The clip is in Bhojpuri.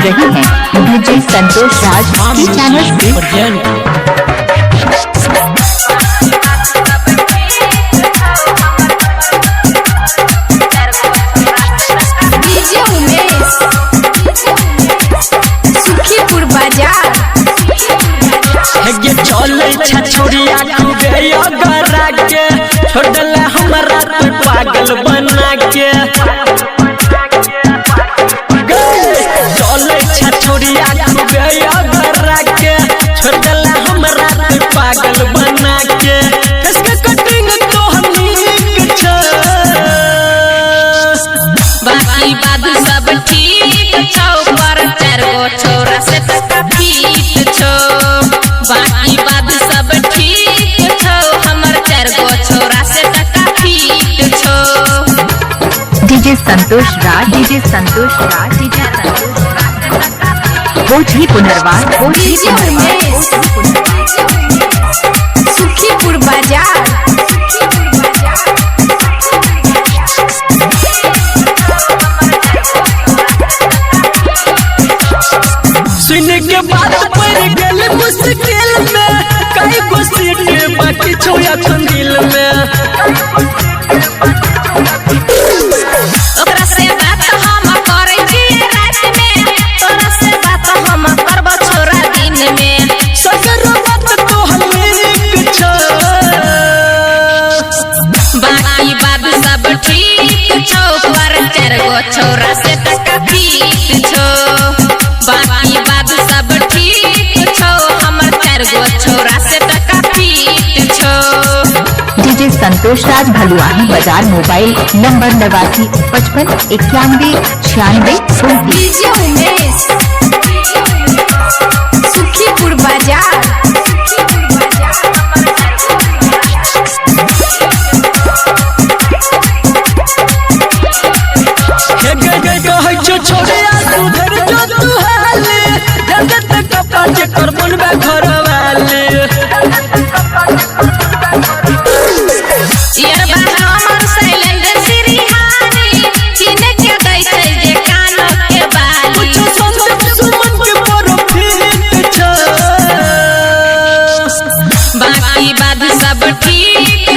रहे हैं डीजे संतोष राज की चैनल से। छोड़िया गरा के छोड़ल हमरा तो पागल बना के चल छोड़िया गरा के छोड़ल हमरा तो पागल बना के इसके कटिंग तो हमनी छ बाकी बात सब ठीक छौ पर 4 गो छोरा से टका पीट छौ बाकी बात सब ठीक छौ हमर 4 गो छोरा से टका पीट छौ। डीजे संतोष राज कोठी पुनर्वास सुखीपुर बाजार सुन के बात पर गल मुश्किल में कई गो सीट बाकी छोया दिल में ओकरा से बात हम करे छी रात में तोरा से बात हम करब छोरा दिन में सगर बात तो हमें छ बाकी बात सब ठीक छौ पर 4 गो छोरा से टका पीट छौ बाकी बात सब ठीक छौ हमर 4 गो छोरा से टका पीट छौ। डीजे संतोष राज भलुआही बाजार mobile number 89 55 91 96 DJ Umesh Sukhipur बाजार छोड़िया सुधर जो तू हाले जगत कपा के कर बनबे घर वाले यार बा हमर शैलेंद्र श्रीहारी चिन के दै छै जे कान के बाली कुछ संदीप सुमन के प्रोफिट छ बाकी बात सब ठीक